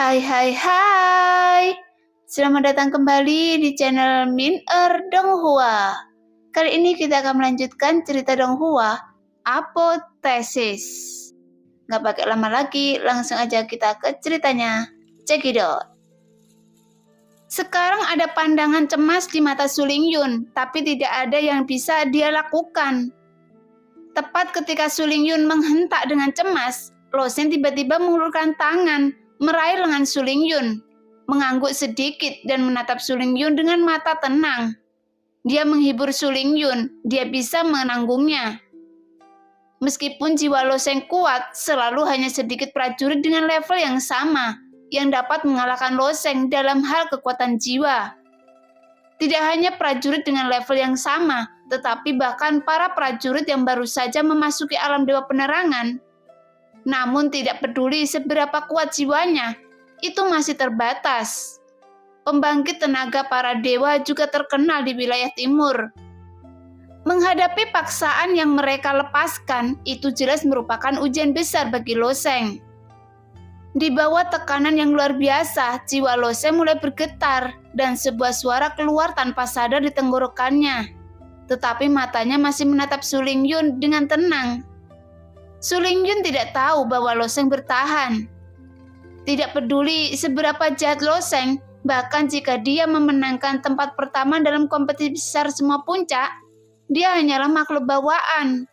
Hai. Selamat datang kembali di channel Min Donghua. Kali ini kita akan melanjutkan cerita Donghua, Apotheosis. Nggak pakai lama lagi, langsung aja kita ke ceritanya. Check it out. Sekarang ada pandangan cemas di mata Suling Yun, tapi tidak ada yang bisa dia lakukan. Tepat ketika Suling Yun menghentak dengan cemas, Lo Seng tiba-tiba mengulurkan tangan, meraih lengan Suling Yun, mengangguk sedikit dan menatap Suling Yun dengan mata tenang. Dia menghibur Suling Yun, dia bisa menanggungnya. Meskipun jiwa Lo Seng kuat, selalu hanya sedikit prajurit dengan level yang sama, yang dapat mengalahkan Lo Seng dalam hal kekuatan jiwa. Tidak hanya prajurit dengan level yang sama, tetapi bahkan para prajurit yang baru saja memasuki alam Dewa Penerangan. Namun tidak peduli seberapa kuat jiwanya, itu masih terbatas. Pembangkit tenaga para dewa juga terkenal di wilayah timur. Menghadapi paksaan yang mereka lepaskan, itu jelas merupakan ujian besar bagi Lo Seng. Di bawah tekanan yang luar biasa, jiwa Lo Seng mulai bergetar dan sebuah suara keluar tanpa sadar di tenggorokannya. Tetapi matanya masih menatap Suling Yun dengan tenang. Suling Yun tidak tahu bahwa Lo Seng bertahan. Tidak peduli seberapa jahat Lo Seng, bahkan jika dia memenangkan tempat pertama dalam kompetisi besar semua puncak, dia hanyalah makhluk bawaan.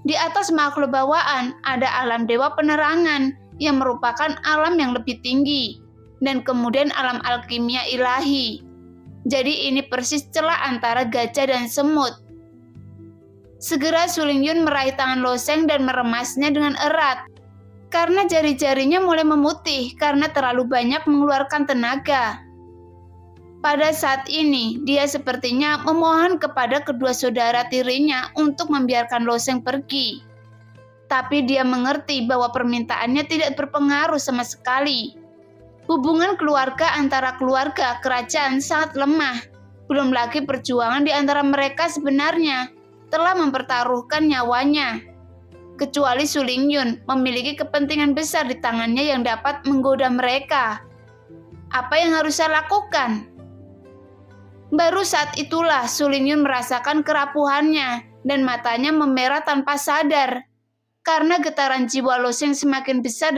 Di atas makhluk bawaan ada alam Dewa Penerangan yang merupakan alam yang lebih tinggi, dan kemudian alam alkimia ilahi. Jadi ini persis celah antara gajah dan semut. Segera Suling Yun meraih tangan Lo Seng dan meremasnya dengan erat, karena jari-jarinya mulai memutih karena terlalu banyak mengeluarkan tenaga. Pada saat ini, dia sepertinya memohon kepada kedua saudara tirinya untuk membiarkan Lo Seng pergi. Tapi dia mengerti bahwa permintaannya tidak berpengaruh sama sekali. Hubungan keluarga antara keluarga kerajaan sangat lemah. Belum lagi perjuangan di antara mereka sebenarnya telah mempertaruhkan nyawanya. Kecuali Suling Yun memiliki kepentingan besar di tangannya yang dapat menggoda mereka. Apa yang harus saya lakukan? Baru saat itulah Suling Yun merasakan kerapuhannya dan matanya memerah tanpa sadar. Karena getaran jiwa Lo Seng semakin besar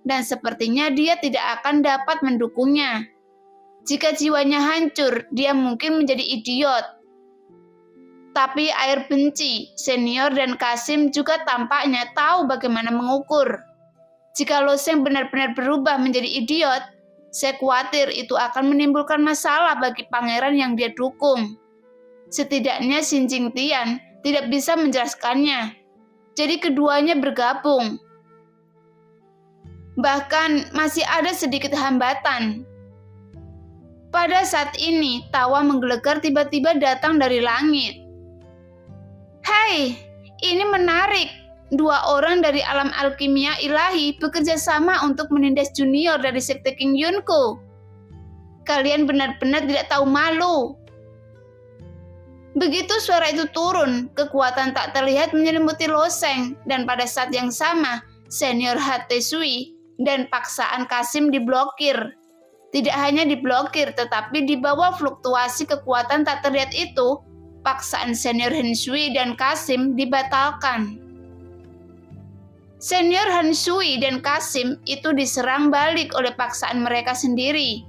dan sepertinya dia tidak akan dapat mendukungnya. Jika jiwanya hancur, dia mungkin menjadi idiot. Tapi air benci, Senior dan Kasim juga tampaknya tahu bagaimana mengukur. Jika Lo Seng benar-benar berubah menjadi idiot, saya khawatir itu akan menimbulkan masalah bagi pangeran yang dia dukung. Setidaknya Xin Jingtian tidak bisa menjelaskannya. Jadi keduanya bergabung. Bahkan masih ada sedikit hambatan. Pada saat ini, tawa menggelegar tiba-tiba datang dari langit. Hai, ini menarik. Dua orang dari alam alkimia ilahi bekerja sama untuk menindas junior dari sekte King Yunko. Kalian benar-benar tidak tahu malu. Begitu suara itu turun, kekuatan tak terlihat menyelimuti Lo Seng, dan pada saat yang sama, Senior Hatesui dan paksaan Kasim diblokir. Tidak hanya diblokir, tetapi di bawah fluktuasi kekuatan tak terlihat itu, paksaan Senior Hensui dan Kasim dibatalkan. Senior Hensui dan Kasim itu diserang balik oleh paksaan mereka sendiri.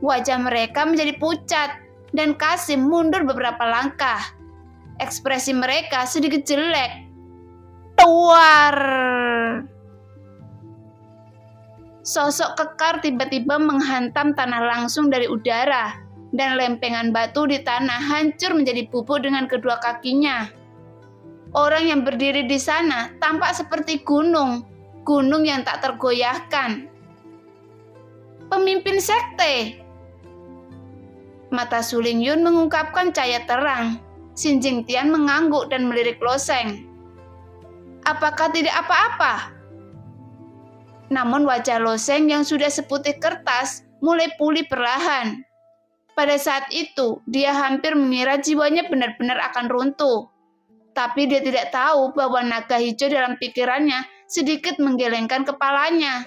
Wajah mereka menjadi pucat, dan Kasim mundur beberapa langkah. Ekspresi mereka sedikit jelek. Tuar! Sosok kekar tiba-tiba menghantam tanah langsung dari udara, dan lempengan batu di tanah hancur menjadi bubuk dengan kedua kakinya. Orang yang berdiri di sana tampak seperti gunung yang tak tergoyahkan. Pemimpin sekte. Mata Suling Yun mengungkapkan cahaya terang. Xin Jingtian mengangguk dan melirik Lo Seng. Apakah tidak apa-apa? Namun wajah Lo Seng yang sudah seputih kertas mulai pulih perlahan. Pada saat itu, dia hampir mengira jiwanya benar-benar akan runtuh. Tapi dia tidak tahu bahwa naga hijau dalam pikirannya sedikit menggelengkan kepalanya.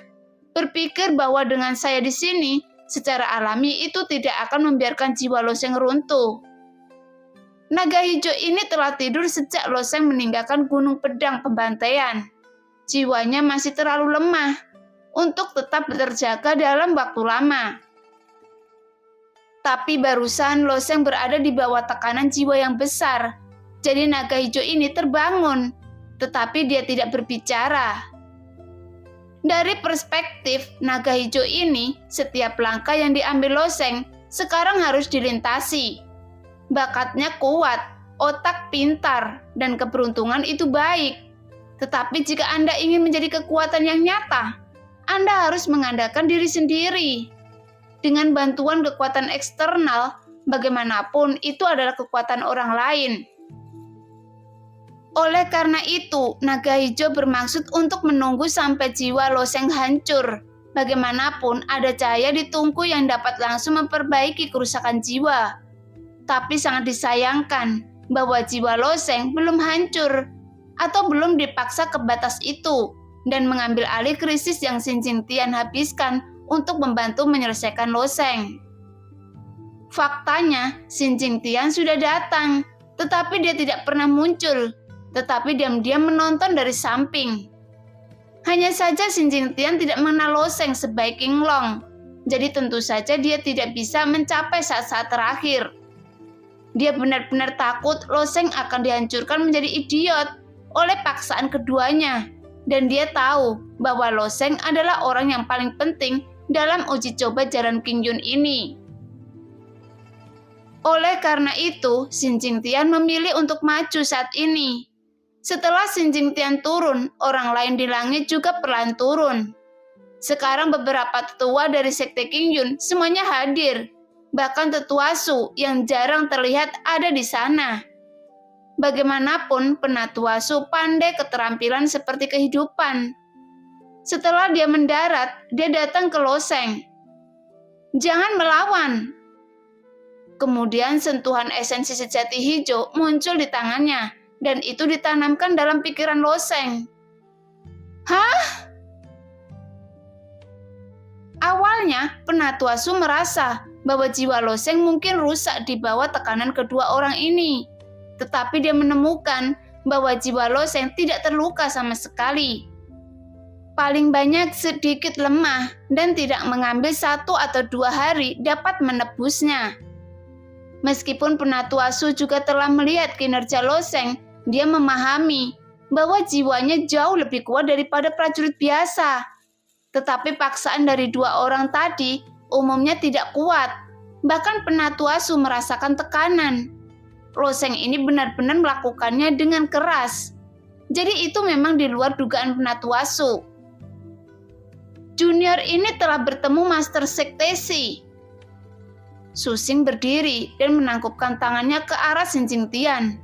Berpikir bahwa dengan saya di sini, secara alami itu tidak akan membiarkan jiwa Loseng runtuh. Naga hijau ini telah tidur sejak Loseng meninggalkan Gunung Pedang Pembantaian. Jiwanya masih terlalu lemah untuk tetap terjaga dalam waktu lama. Tapi barusan Loseng berada di bawah tekanan jiwa yang besar. Jadi naga hijau ini terbangun, tetapi dia tidak berbicara. Dari perspektif naga hijau ini, setiap langkah yang diambil Loseng sekarang harus dilintasi. Bakatnya kuat, otak pintar, dan keberuntungan itu baik. Tetapi jika Anda ingin menjadi kekuatan yang nyata, Anda harus mengandalkan diri sendiri. Dengan bantuan kekuatan eksternal, bagaimanapun itu adalah kekuatan orang lain. Oleh karena itu, naga hijau bermaksud untuk menunggu sampai jiwa Loseng hancur. Bagaimanapun ada cahaya di tungku yang dapat langsung memperbaiki kerusakan jiwa. Tapi sangat disayangkan bahwa jiwa Loseng belum hancur atau belum dipaksa ke batas itu dan mengambil alih krisis yang Xin Jingtian habiskan untuk membantu menyelesaikan Loseng. Faktanya, Xin Jingtian sudah datang, tetapi dia tidak pernah muncul, tetapi diam-diam menonton dari samping. Hanya saja Xin Jingtian tidak mengenal Loseng sebaik King Long, jadi tentu saja dia tidak bisa mencapai saat-saat terakhir. Dia benar-benar takut Loseng akan dihancurkan menjadi idiot oleh paksaan keduanya, dan dia tahu bahwa Loseng adalah orang yang paling penting dalam uji coba jalan King Yun ini. Oleh karena itu, Xin Jingtian memilih untuk maju saat ini. Setelah Xin Jingtian turun, orang lain di langit juga perlahan turun. Sekarang beberapa tetua dari Sekte King Yun semuanya hadir. Bahkan tetua Su yang jarang terlihat ada di sana. Bagaimanapun, penatua Su pandai keterampilan seperti kehidupan. Setelah dia mendarat, dia datang ke Loseng. Jangan melawan. Kemudian sentuhan esensi sejati hijau muncul di tangannya, dan itu ditanamkan dalam pikiran Loseng. Hah? Awalnya, penatua Su merasa bahwa jiwa Loseng mungkin rusak di bawah tekanan kedua orang ini. Tetapi dia menemukan bahwa jiwa Loseng tidak terluka sama sekali. Paling banyak sedikit lemah dan tidak mengambil 1 atau 2 hari dapat menebusnya. Meskipun penatua Su juga telah melihat kinerja Loseng, dia memahami bahwa jiwanya jauh lebih kuat daripada prajurit biasa. Tetapi paksaan dari 2 orang tadi umumnya tidak kuat. Bahkan penatua Su merasakan tekanan. Loseng ini benar-benar melakukannya dengan keras. Jadi itu memang di luar dugaan penatua Su. Junior ini telah bertemu Master Sektesi. Su Xing berdiri dan menangkupkan tangannya ke arah Xin Jingtian.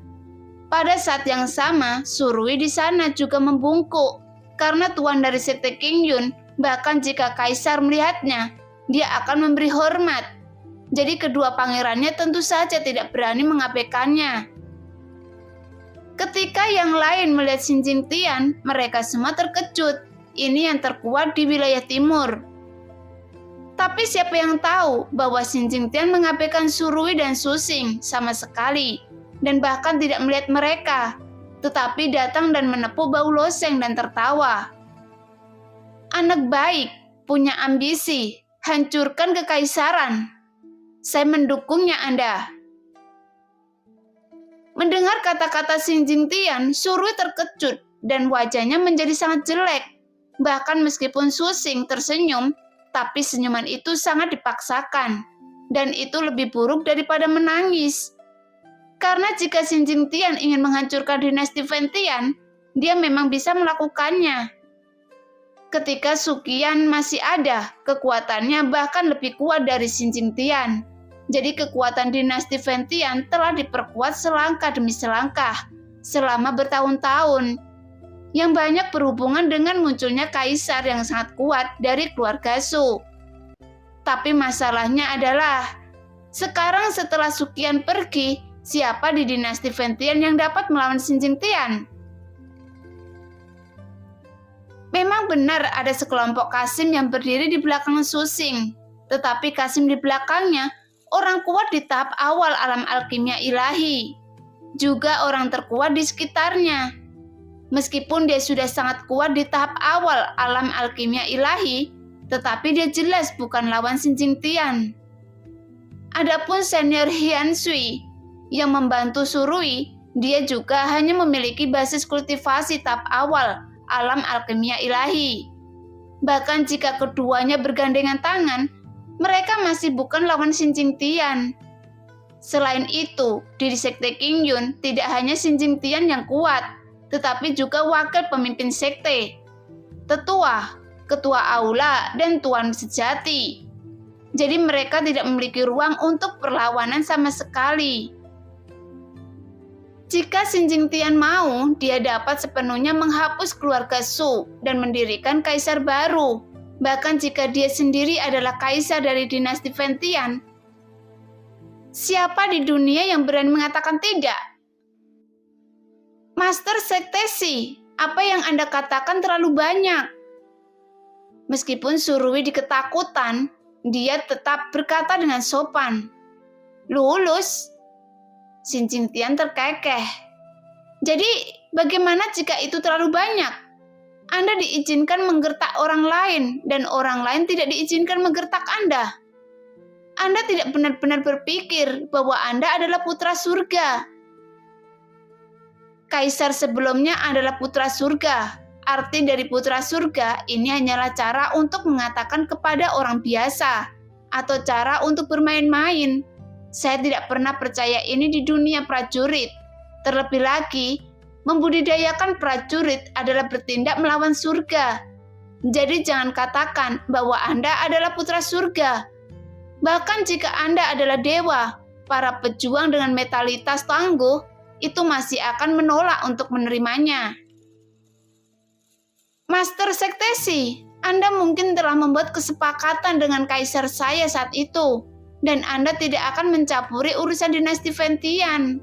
Pada saat yang sama, Su Rui di sana juga membungkuk. Karena tuan dari Sekte King Yun, bahkan jika kaisar melihatnya, dia akan memberi hormat. Jadi kedua pangerannya tentu saja tidak berani mengabaikannya. Ketika yang lain melihat Xin Jingtian, mereka semua terkejut. Ini yang terkuat di wilayah timur. Tapi siapa yang tahu bahwa Xin Jingtian mengabaikan Su Rui dan Su Xing sama sekali, dan bahkan tidak melihat mereka, tetapi datang dan menepuk bau Loseng dan tertawa. Anak baik, punya ambisi, hancurkan kekaisaran. Saya mendukungnya Anda. Mendengar kata-kata Xin Jingtian, Su Rui terkejut dan wajahnya menjadi sangat jelek. Bahkan meskipun Su Xing tersenyum, tapi senyuman itu sangat dipaksakan. Dan itu lebih buruk daripada menangis. Karena jika Xin Jingtian ingin menghancurkan dinasti Ventian, dia memang bisa melakukannya. Ketika Su Qian masih ada, kekuatannya bahkan lebih kuat dari Xin Jingtian. Jadi kekuatan dinasti Ventian telah diperkuat selangkah demi selangkah selama bertahun-tahun, yang banyak berhubungan dengan munculnya kaisar yang sangat kuat dari keluarga Su. Tapi masalahnya adalah, sekarang setelah Su Qian pergi, siapa di dinasti Ventian yang dapat melawan Xin Jingtian? Memang benar ada sekelompok Kasim yang berdiri di belakang Susing, tetapi Kasim di belakangnya orang kuat di tahap awal alam alkimia ilahi, juga orang terkuat di sekitarnya. Meskipun dia sudah sangat kuat di tahap awal alam alkimia ilahi, tetapi dia jelas bukan lawan Xin Jingtian. Adapun senior Hian Sui yang membantu Surui, dia juga hanya memiliki basis kultivasi tahap awal alam alkimia ilahi. Bahkan jika keduanya bergandengan tangan, mereka masih bukan lawan Xin Jingtian. Selain itu, di Sekte Qingyun tidak hanya Xin Jingtian yang kuat, tetapi juga wakil pemimpin sekte, tetua, ketua aula, dan tuan sejati. Jadi mereka tidak memiliki ruang untuk perlawanan sama sekali. Jika Xin Jingtian mau, dia dapat sepenuhnya menghapus keluarga Su dan mendirikan kaisar baru. Bahkan jika dia sendiri adalah kaisar dari dinasti Ventian, siapa di dunia yang berani mengatakan tidak? Master Sektesi, apa yang Anda katakan terlalu banyak. Meskipun Surui diketakutan, dia tetap berkata dengan sopan. Lulus. Xin Jingtian terkekeh. Jadi, bagaimana jika itu terlalu banyak? Anda diizinkan menggertak orang lain, dan orang lain tidak diizinkan menggertak Anda. Anda tidak benar-benar berpikir bahwa Anda adalah putra surga. Kaisar sebelumnya adalah putra surga. Arti dari putra surga ini hanyalah cara untuk mengatakan kepada orang biasa, atau cara untuk bermain-main. Saya tidak pernah percaya ini di dunia prajurit. Terlebih lagi, membudidayakan prajurit adalah bertindak melawan surga. Jadi jangan katakan bahwa Anda adalah putra surga. Bahkan jika Anda adalah dewa, para pejuang dengan mentalitas tangguh, itu masih akan menolak untuk menerimanya. Master Sektesi, Anda mungkin telah membuat kesepakatan dengan kaisar saya saat itu, dan Anda tidak akan mencampuri urusan dinasti Ventian.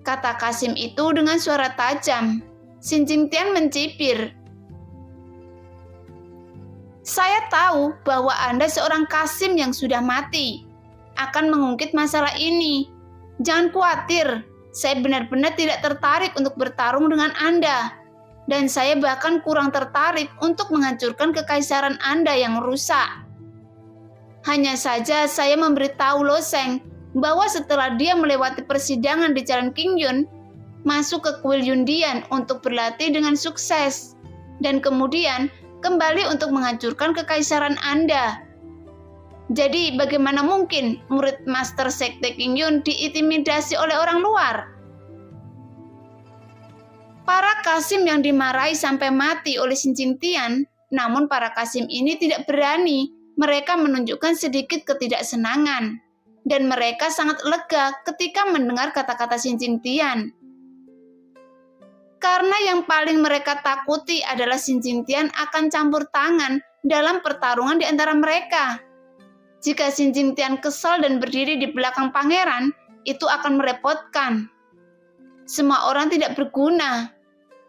Kata Kasim itu dengan suara tajam. Xin Jingtian mencibir. Saya tahu bahwa Anda seorang Kasim yang sudah mati, akan mengungkit masalah ini. Jangan khawatir, saya benar-benar tidak tertarik untuk bertarung dengan Anda. Dan saya bahkan kurang tertarik untuk menghancurkan kekaisaran Anda yang rusak. Hanya saja saya memberitahu Lo Sheng bahwa setelah dia melewati persidangan di Jalan Qingyun, masuk ke kuil Yundian untuk berlatih dengan sukses, dan kemudian kembali untuk menghancurkan kekaisaran Anda. Jadi bagaimana mungkin murid Master Sekte Qingyun diintimidasi oleh orang luar? Para Kasim yang dimarahi sampai mati oleh Xin Jingtian, namun para Kasim ini tidak berani. Mereka menunjukkan sedikit ketidaksenangan, dan mereka sangat lega ketika mendengar kata-kata Xin Jingtian. Karena yang paling mereka takuti adalah Xin Jingtian akan campur tangan dalam pertarungan di antara mereka. Jika Xin Jingtian kesal dan berdiri di belakang pangeran, itu akan merepotkan. Semua orang tidak berguna.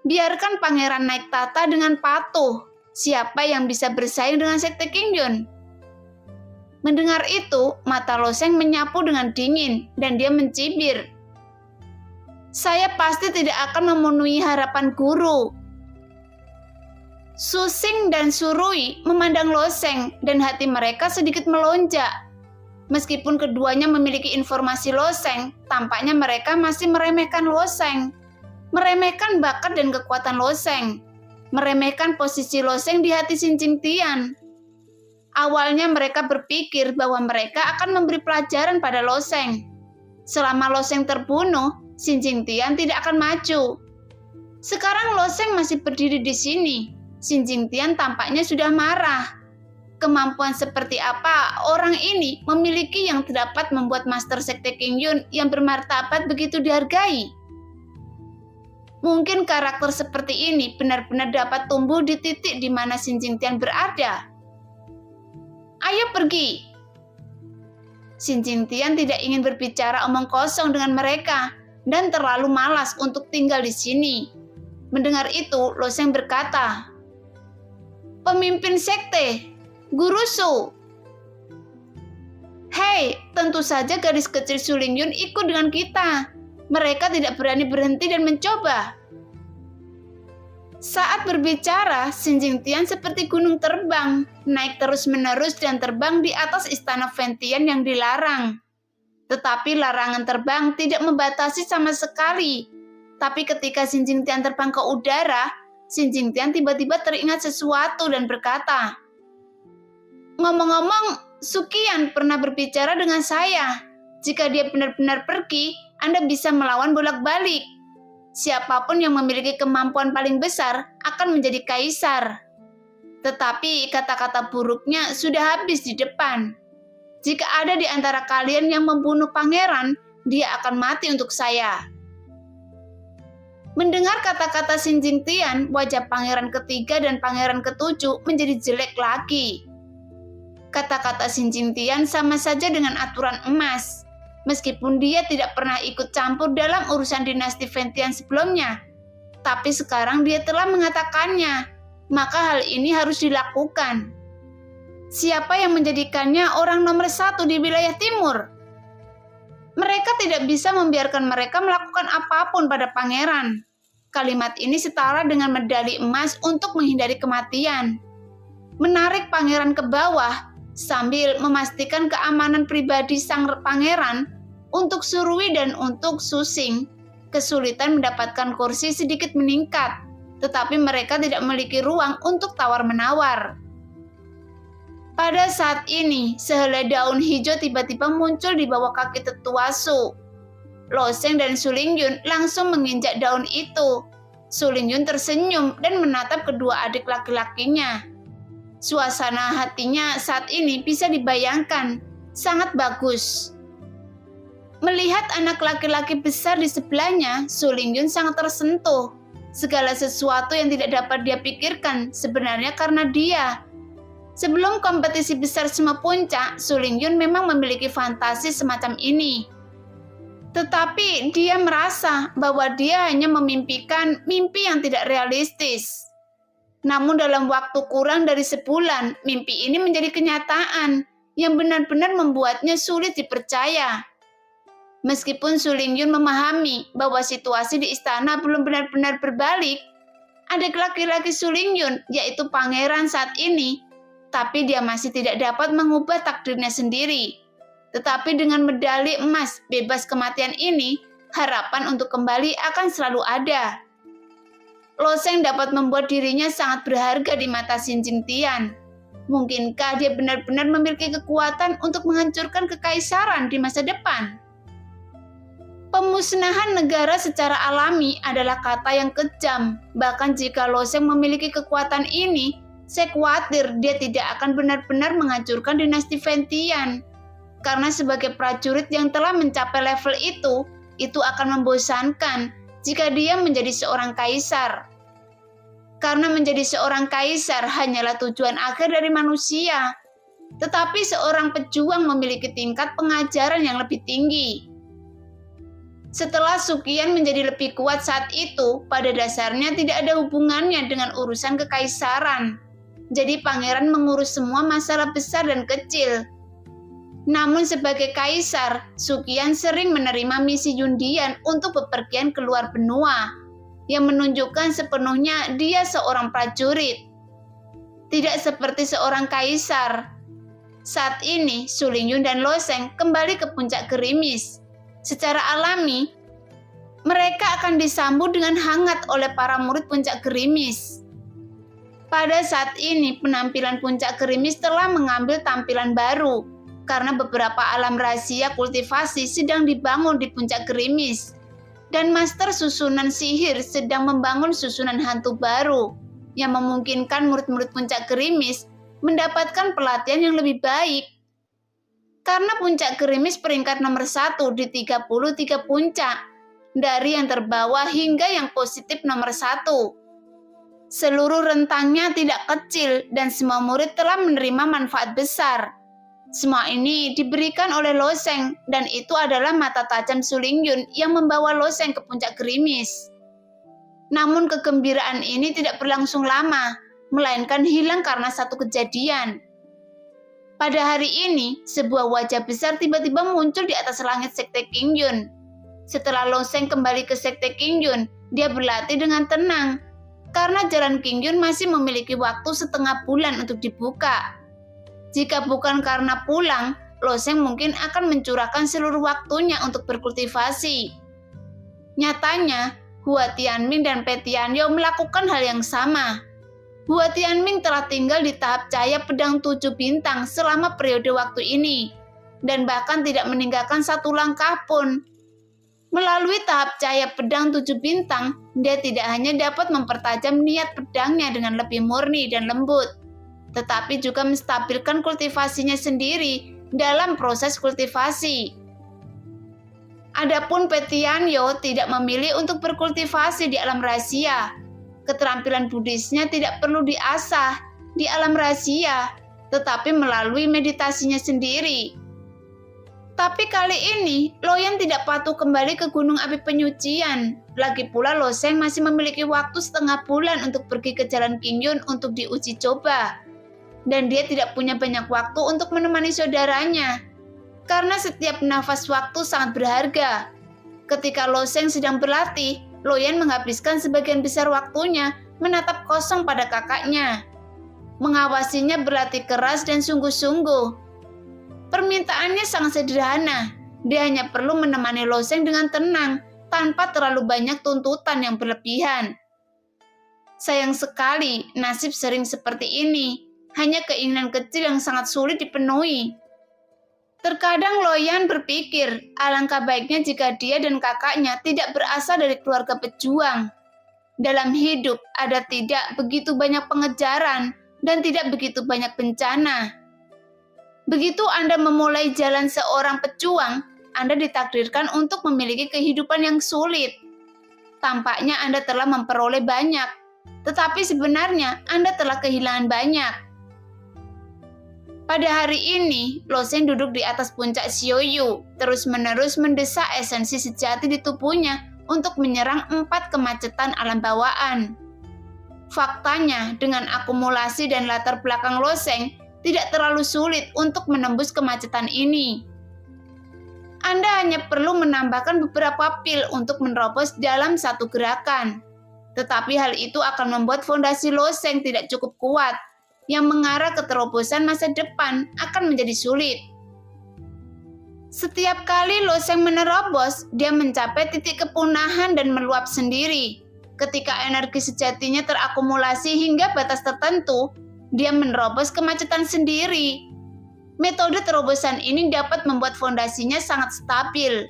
Biarkan pangeran naik tata dengan patuh. Siapa yang bisa bersaing dengan Sekte Qingyun? Mendengar itu, mata Lo Sheng menyapu dengan dingin, dan dia mencibir. Saya pasti tidak akan memenuhi harapan guru. Susing dan Surui memandang Lo Sheng, dan hati mereka sedikit melonjak. Meskipun keduanya memiliki informasi Lo Sheng, tampaknya mereka masih meremehkan Lo Sheng. Meremehkan bakat dan kekuatan Lo Sheng. Meremehkan posisi Lo Sheng di hati Xin Jingtian. Awalnya mereka berpikir bahwa mereka akan memberi pelajaran pada Lo Sheng. Selama Lo Sheng terbunuh, Xin Jingtian tidak akan maju. Sekarang Lo Sheng masih berdiri di sini. Xin Jingtian tampaknya sudah marah. Kemampuan seperti apa orang ini memiliki yang dapat membuat Master Sekte Qingyun yang bermartabat begitu dihargai? Mungkin karakter seperti ini benar-benar dapat tumbuh di titik di mana Xin Jingtian berada. Ayo pergi. Xin Jingtian tidak ingin berbicara omong kosong dengan mereka dan terlalu malas untuk tinggal di sini. Mendengar itu, Loseng berkata, "Pemimpin sekte, Guru Su." "Hei, tentu saja gadis kecil Sulingyun ikut dengan kita. Mereka tidak berani berhenti dan mencoba." Saat berbicara, Xin Jingtian seperti gunung terbang, naik terus-menerus dan terbang di atas istana Ventian yang dilarang. Tetapi larangan terbang tidak membatasi sama sekali. Tapi ketika Xin Jingtian terbang ke udara, Xin Jingtian tiba-tiba teringat sesuatu dan berkata, "Ngomong-ngomong, Sukian pernah berbicara dengan saya. Jika dia benar-benar pergi, Anda bisa melawan bolak-balik. Siapapun yang memiliki kemampuan paling besar akan menjadi kaisar. Tetapi kata-kata buruknya sudah habis di depan. Jika ada di antara kalian yang membunuh pangeran, dia akan mati untuk saya." Mendengar kata-kata Xin Jingtian, wajah pangeran ketiga dan pangeran ketujuh menjadi jelek lagi. Kata-kata Xin Jingtian sama saja dengan aturan emas. Meskipun dia tidak pernah ikut campur dalam urusan dinasti Ventian sebelumnya, tapi sekarang dia telah mengatakannya, maka hal ini harus dilakukan. Siapa yang menjadikannya orang nomor 1 di wilayah timur? Mereka tidak bisa membiarkan mereka melakukan apapun pada pangeran. Kalimat ini setara dengan medali emas untuk menghindari kematian. Menarik pangeran ke bawah sambil memastikan keamanan pribadi sang pangeran. Untuk Surui dan untuk Susing, kesulitan mendapatkan kursi sedikit meningkat, tetapi mereka tidak memiliki ruang untuk tawar-menawar. Pada saat ini, sehelai daun hijau tiba-tiba muncul di bawah kaki tetua Su. Loseng dan Sulingyun langsung menginjak daun itu. Sulingyun tersenyum dan menatap kedua adik laki-lakinya. Suasana hatinya saat ini bisa dibayangkan, sangat bagus. Melihat anak laki-laki besar di sebelahnya, Sulingyun sangat tersentuh. Segala sesuatu yang tidak dapat dia pikirkan sebenarnya karena dia. Sebelum kompetisi besar semua puncak, Sulingyun memang memiliki fantasi semacam ini. Tetapi dia merasa bahwa dia hanya memimpikan mimpi yang tidak realistis. Namun dalam waktu kurang dari sebulan, mimpi ini menjadi kenyataan yang benar-benar membuatnya sulit dipercaya. Meskipun Sulingyun memahami bahwa situasi di istana belum benar-benar berbalik, adik laki-laki Sulingyun, yaitu pangeran saat ini, tapi dia masih tidak dapat mengubah takdirnya sendiri. Tetapi dengan medali emas bebas kematian ini, harapan untuk kembali akan selalu ada. Loseng dapat membuat dirinya sangat berharga di mata Xin Jingtian. Mungkinkah dia benar-benar memiliki kekuatan untuk menghancurkan kekaisaran di masa depan? Pemusnahan negara secara alami adalah kata yang kejam. Bahkan jika Loseng memiliki kekuatan ini, saya khawatir dia tidak akan benar-benar menghancurkan dinasti Ventian. Karena sebagai prajurit yang telah mencapai level itu akan membosankan jika dia menjadi seorang kaisar. Karena menjadi seorang kaisar hanyalah tujuan akhir dari manusia. Tetapi seorang pejuang memiliki tingkat pengajaran yang lebih tinggi. Setelah Sukian menjadi lebih kuat saat itu, pada dasarnya tidak ada hubungannya dengan urusan kekaisaran. Jadi pangeran mengurus semua masalah besar dan kecil. Namun sebagai kaisar, Sukian sering menerima misi Yundian untuk bepergian keluar benua, yang menunjukkan sepenuhnya dia seorang prajurit. Tidak seperti seorang kaisar. Saat ini, Sulingyun dan Loseng kembali ke puncak gerimis. Secara alami, mereka akan disambut dengan hangat oleh para murid puncak gerimis. Pada saat ini, penampilan puncak gerimis telah mengambil tampilan baru, karena beberapa alam rahasia kultivasi sedang dibangun di puncak gerimis, dan master susunan sihir sedang membangun susunan hantu baru, yang memungkinkan murid-murid puncak gerimis mendapatkan pelatihan yang lebih baik. Karena puncak gerimis peringkat nomor 1 di 33 puncak, dari yang terbawah hingga yang positif nomor 1. Seluruh rentangnya tidak kecil dan semua murid telah menerima manfaat besar. Semua ini diberikan oleh Loseng dan itu adalah mata tajam Sulingyun yang membawa Loseng ke puncak gerimis. Namun kegembiraan ini tidak berlangsung lama, melainkan hilang karena satu kejadian. Pada hari ini, sebuah wajah besar tiba-tiba muncul di atas langit Sekte Qingyun. Setelah Loseng kembali ke Sekte Qingyun, dia berlatih dengan tenang, karena jalan Qingyun masih memiliki waktu setengah bulan untuk dibuka. Jika bukan karena pulang, Loseng mungkin akan mencurahkan seluruh waktunya untuk berkultivasi. Nyatanya, Hua Tianming dan Pe Tianyo melakukan hal yang sama. Hua Tianming telah tinggal di tahap cahaya pedang 7 bintang selama periode waktu ini, dan bahkan tidak meninggalkan satu langkah pun. Melalui tahap cahaya pedang 7 bintang, dia tidak hanya dapat mempertajam niat pedangnya dengan lebih murni dan lembut, tetapi juga menstabilkan kultivasinya sendiri dalam proses kultivasi. Adapun Pe Tianyo tidak memilih untuk berkultivasi di alam rahasia. Keterampilan Buddhisnya tidak perlu diasah di alam rahasia, tetapi melalui meditasinya sendiri. Tapi kali ini, Loyan tidak patuh kembali ke Gunung Api Penyucian. Lagi pula Loseng masih memiliki waktu setengah bulan untuk pergi ke Jalan Qingyun untuk diuji coba. Dan dia tidak punya banyak waktu untuk menemani saudaranya. Karena setiap nafas waktu sangat berharga. Ketika Loseng sedang berlatih, Loyan menghabiskan sebagian besar waktunya menatap kosong pada kakaknya. Mengawasinya berlatih keras dan sungguh-sungguh. Permintaannya sangat sederhana. Dia hanya perlu menemani Loseng dengan tenang, tanpa terlalu banyak tuntutan yang berlebihan. Sayang sekali, nasib sering seperti ini. Hanya keinginan kecil yang sangat sulit dipenuhi. Terkadang Loyan berpikir, alangkah baiknya jika dia dan kakaknya tidak berasal dari keluarga pejuang. Dalam hidup ada tidak begitu banyak pengejaran dan tidak begitu banyak bencana. Begitu Anda memulai jalan seorang pejuang, Anda ditakdirkan untuk memiliki kehidupan yang sulit. Tampaknya Anda telah memperoleh banyak, tetapi sebenarnya Anda telah kehilangan banyak. Pada hari ini, Loseng duduk di atas puncak Xiuyu, terus-menerus mendesak esensi sejati di tubuhnya untuk menyerang 4 kemacetan alam bawaan. Faktanya, dengan akumulasi dan latar belakang Loseng, tidak terlalu sulit untuk menembus kemacetan ini. Anda hanya perlu menambahkan beberapa pil untuk menerobos dalam satu gerakan. Tetapi hal itu akan membuat fondasi Loseng tidak cukup kuat, yang mengarah ke terobosan masa depan akan menjadi sulit. Setiap kali Loseng menerobos, dia mencapai titik kepunahan dan meluap sendiri. Ketika energi sejatinya terakumulasi hingga batas tertentu, dia menerobos kemacetan sendiri. Metode terobosan ini dapat membuat fondasinya sangat stabil.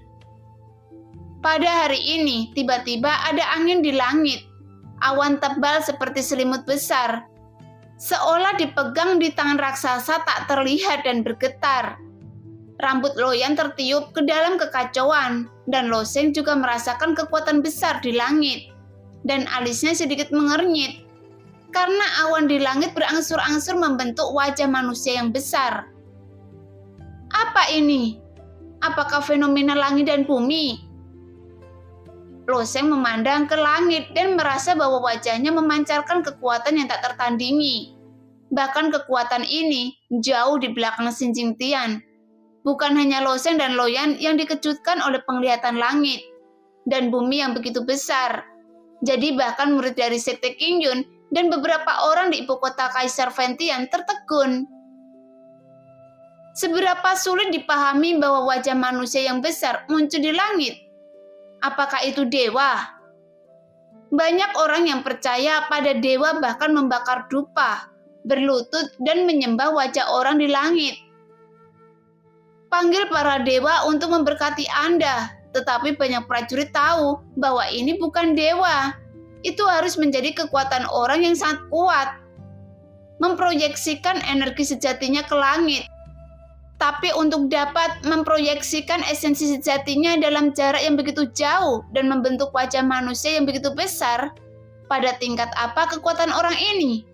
Pada hari ini, tiba-tiba ada angin di langit. Awan tebal seperti selimut besar, seolah dipegang di tangan raksasa tak terlihat dan bergetar. Rambut Loyan tertiup ke dalam kekacauan, dan Loseng juga merasakan kekuatan besar di langit. Dan alisnya sedikit mengernyit, karena awan di langit berangsur-angsur membentuk wajah manusia yang besar. Apa ini? Apakah fenomena langit dan bumi? Loseng memandang ke langit dan merasa bahwa wajahnya memancarkan kekuatan yang tak tertandingi. Bahkan kekuatan ini jauh di belakang Xin Jingtian. Bukan hanya Loseng dan Loyan yang dikejutkan oleh penglihatan langit dan bumi yang begitu besar. Jadi bahkan murid dari Sekte Qingyun dan beberapa orang di ibu kota Kaisar Ventian tertegun. Seberapa sulit dipahami bahwa wajah manusia yang besar muncul di langit? Apakah itu dewa? Banyak orang yang percaya pada dewa bahkan membakar dupa, berlutut dan menyembah wajah orang di langit. Panggil para dewa untuk memberkati Anda, tetapi banyak prajurit tahu bahwa ini bukan dewa. Itu harus menjadi kekuatan orang yang sangat kuat, memproyeksikan energi sejatinya ke langit. Tapi untuk dapat memproyeksikan esensi sejatinya dalam jarak yang begitu jauh dan membentuk wajah manusia yang begitu besar, pada tingkat apa kekuatan orang ini?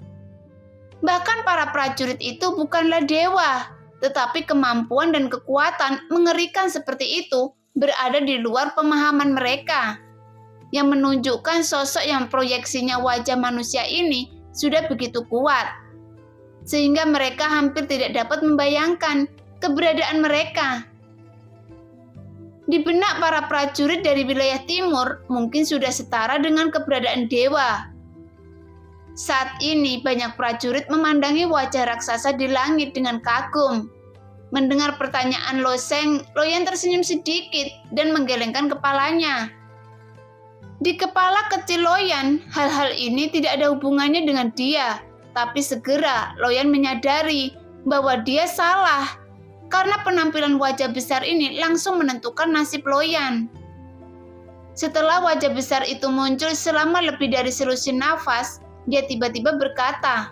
Bahkan para prajurit itu bukanlah dewa, tetapi kemampuan dan kekuatan mengerikan seperti itu berada di luar pemahaman mereka. yang menunjukkan sosok yang proyeksinya wajah manusia ini sudah begitu kuat, sehingga mereka hampir tidak dapat membayangkan keberadaan mereka. Di benak para prajurit dari wilayah timur mungkin sudah setara dengan keberadaan dewa. Saat ini banyak prajurit memandangi wajah raksasa di langit dengan kagum. Mendengar pertanyaan Lo Sheng, Loyan tersenyum sedikit dan menggelengkan kepalanya. Di kepala kecil Loyan, hal-hal ini tidak ada hubungannya dengan dia, tapi segera Loyan menyadari bahwa dia salah, karena penampilan wajah besar ini langsung menentukan nasib Loyan. Setelah wajah besar itu muncul selama lebih dari selusin nafas, dia tiba-tiba berkata,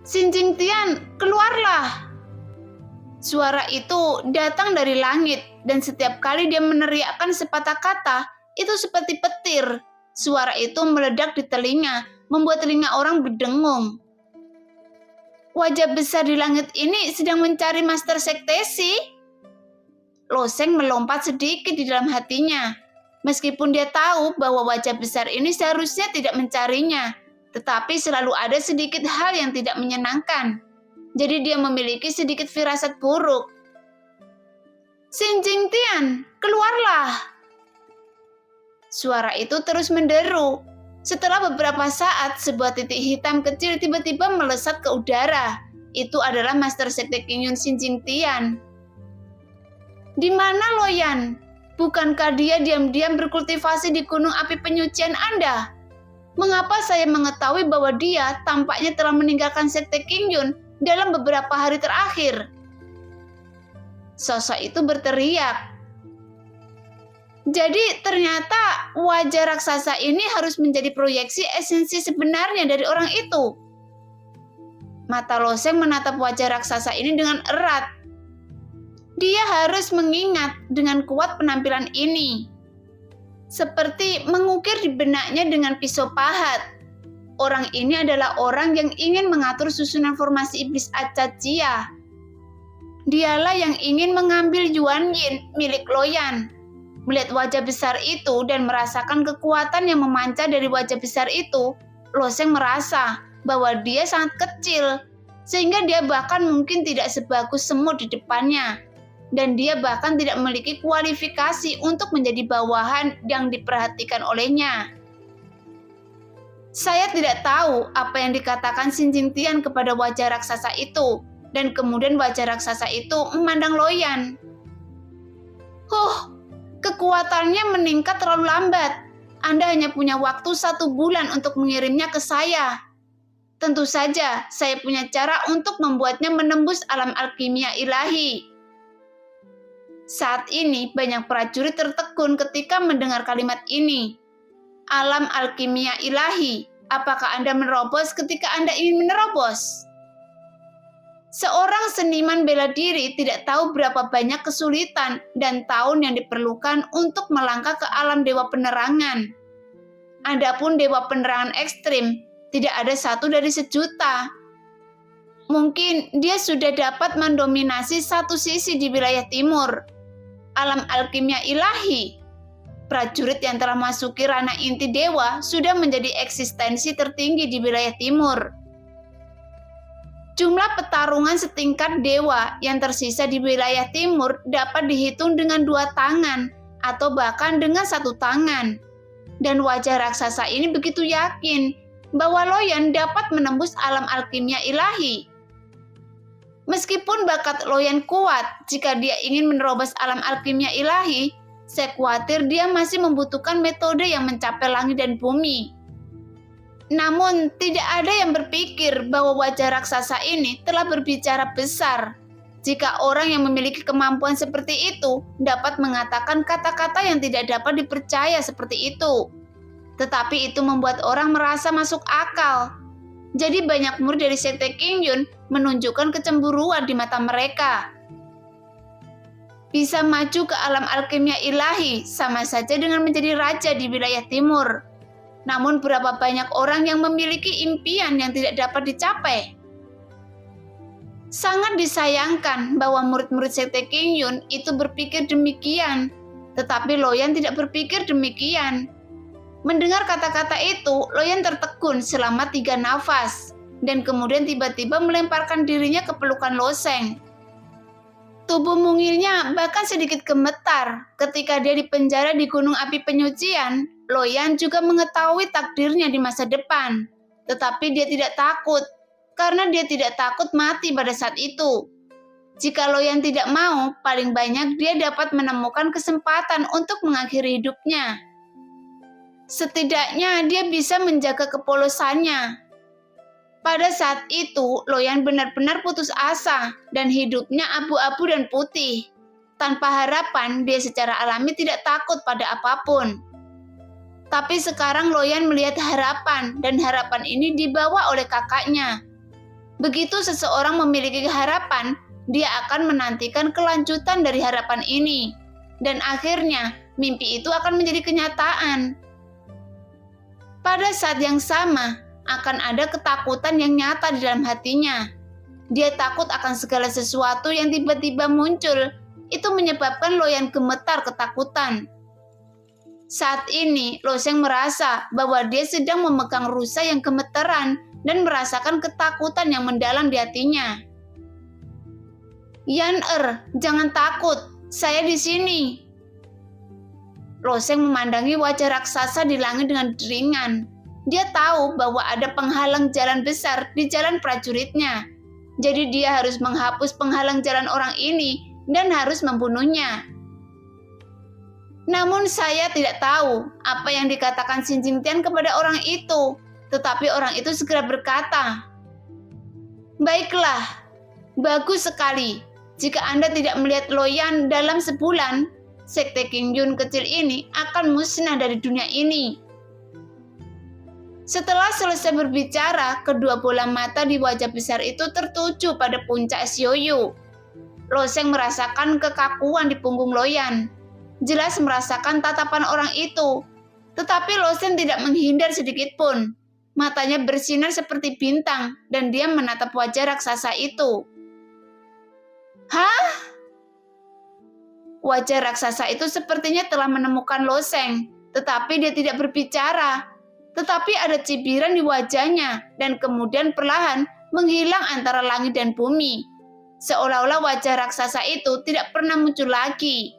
"Xin Jingtian, keluarlah!" Suara itu datang dari langit, dan setiap kali dia meneriakkan sepatah kata, itu seperti petir. Suara itu meledak di telinga, membuat telinga orang berdengung. Wajah besar di langit ini sedang mencari Master Sektesi. Lo Sheng melompat sedikit di dalam hatinya. Meskipun dia tahu bahwa wajah besar ini seharusnya tidak mencarinya, tetapi selalu ada sedikit hal yang tidak menyenangkan. Jadi dia memiliki sedikit firasat buruk. "Xin Jingtian, keluarlah!" Suara itu terus menderu. Setelah beberapa saat, sebuah titik hitam kecil tiba-tiba melesat ke udara. Itu adalah Master Sekte Qingyun Xin Jingtian. "Di mana Loyan? Bukankah dia diam-diam berkultivasi di gunung api penyucian Anda? Mengapa saya mengetahui bahwa dia tampaknya telah meninggalkan Sekte Qingyun dalam beberapa hari terakhir?" Sosok itu berteriak. Jadi ternyata wajah raksasa ini harus menjadi proyeksi esensi sebenarnya dari orang itu. Mata Lo Sheng menatap wajah raksasa ini dengan erat. Dia harus mengingat dengan kuat penampilan ini. Seperti mengukir di benaknya dengan pisau pahat. Orang ini adalah orang yang ingin mengatur susunan formasi iblis Acaccia. Dialah yang ingin mengambil Yuan Yin milik Loyan. Melihat wajah besar itu dan merasakan kekuatan yang memancar dari wajah besar itu, Lo Sheng merasa bahwa dia sangat kecil, sehingga dia bahkan mungkin tidak sebagus semut di depannya. Dan dia bahkan tidak memiliki kualifikasi untuk menjadi bawahan yang diperhatikan olehnya. Saya tidak tahu apa yang dikatakan Xin Jingtian kepada wajah raksasa itu, dan kemudian wajah raksasa itu memandang Loyan. Kekuatannya meningkat terlalu lambat. Anda hanya punya waktu 1 bulan untuk mengirimnya ke saya. Tentu saja, saya punya cara untuk membuatnya menembus alam alkimia ilahi. Saat ini, banyak prajurit tertegun ketika mendengar kalimat ini. Alam alkimia ilahi, apakah Anda menerobos ketika Anda ingin menerobos? Seorang seniman bela diri tidak tahu berapa banyak kesulitan dan tahun yang diperlukan untuk melangkah ke alam dewa penerangan. Adapun dewa penerangan ekstrim, tidak ada 1 dari 1.000.000. Mungkin dia sudah dapat mendominasi 1 sisi di wilayah timur. Alam alkimia ilahi. Prajurit yang telah masuki ranah inti dewa sudah menjadi eksistensi tertinggi di wilayah timur. Jumlah pertarungan setingkat dewa yang tersisa di wilayah timur dapat dihitung dengan 2 tangan atau bahkan dengan 1 tangan. Dan wajah raksasa ini begitu yakin bahwa Loyan dapat menembus alam alkimia ilahi. Meskipun bakat Loyan kuat, jika dia ingin menerobos alam alkimia ilahi, saya khawatir dia masih membutuhkan metode yang mencapai langit dan bumi. Namun, tidak ada yang berpikir bahwa wajah raksasa ini telah berbicara besar. Jika orang yang memiliki kemampuan seperti itu dapat mengatakan kata-kata yang tidak dapat dipercaya seperti itu. Tetapi itu membuat orang merasa masuk akal. Jadi banyak murid dari Sekte Qingyun menunjukkan kecemburuan di mata mereka. Bisa maju ke alam alkimia ilahi sama saja dengan menjadi raja di wilayah timur. Namun berapa banyak orang yang memiliki impian yang tidak dapat dicapai? Sangat disayangkan bahwa murid-murid Sekte Qingyun itu berpikir demikian. Tetapi Loyan tidak berpikir demikian. Mendengar kata-kata itu, Loyan tertegun selama 3 nafas, dan kemudian tiba-tiba melemparkan dirinya ke pelukan Loseng. Tubuh mungilnya bahkan sedikit gemetar. Ketika dia dipenjara di gunung api penyucian, Loyan juga mengetahui takdirnya di masa depan. Tetapi dia tidak takut, karena dia tidak takut mati pada saat itu. Jika Loyan tidak mau, paling banyak dia dapat menemukan kesempatan untuk mengakhiri hidupnya. Setidaknya dia bisa menjaga kepolosannya. Pada saat itu, Loyan benar-benar putus asa dan hidupnya abu-abu dan putih. Tanpa harapan, dia secara alami tidak takut pada apapun. Tapi sekarang Loyan melihat harapan, dan harapan ini dibawa oleh kakaknya. Begitu seseorang memiliki harapan, dia akan menantikan kelanjutan dari harapan ini. Dan akhirnya, mimpi itu akan menjadi kenyataan. Pada saat yang sama, akan ada ketakutan yang nyata di dalam hatinya. Dia takut akan segala sesuatu yang tiba-tiba muncul. Itu menyebabkan Loyan gemetar ketakutan. Saat ini, Loseng merasa bahwa dia sedang memegang rusa yang gemeteran dan merasakan ketakutan yang mendalam di hatinya. Yan-er, jangan takut, saya di sini. Loseng memandangi wajah raksasa di langit dengan deringan. Dia tahu bahwa ada penghalang jalan besar di jalan prajuritnya. Jadi dia harus menghapus penghalang jalan orang ini dan harus membunuhnya. Namun saya tidak tahu apa yang dikatakan Xin Jingtian kepada orang itu. Tetapi orang itu segera berkata, "Baiklah, bagus sekali. Jika Anda tidak melihat Loyan dalam sebulan, Sekte Qingyun kecil ini akan musnah dari dunia ini." Setelah selesai berbicara, kedua bola mata di wajah besar itu tertuju pada puncak Xiaoyu. Loseng merasakan kekakuan di punggung Loyan. Jelas merasakan tatapan orang itu. Tetapi Loseng tidak menghindar sedikit pun. Matanya bersinar seperti bintang dan dia menatap wajah raksasa itu. Hah? Wajah raksasa itu sepertinya telah menemukan Loseng, tetapi dia tidak berbicara. Tetapi ada cibiran di wajahnya dan kemudian perlahan menghilang antara langit dan bumi. Seolah-olah wajah raksasa itu tidak pernah muncul lagi.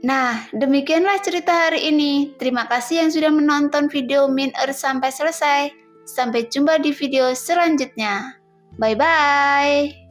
Nah, demikianlah cerita hari ini. Terima kasih yang sudah menonton video Min-er sampai selesai. Sampai jumpa di video selanjutnya. Bye-bye.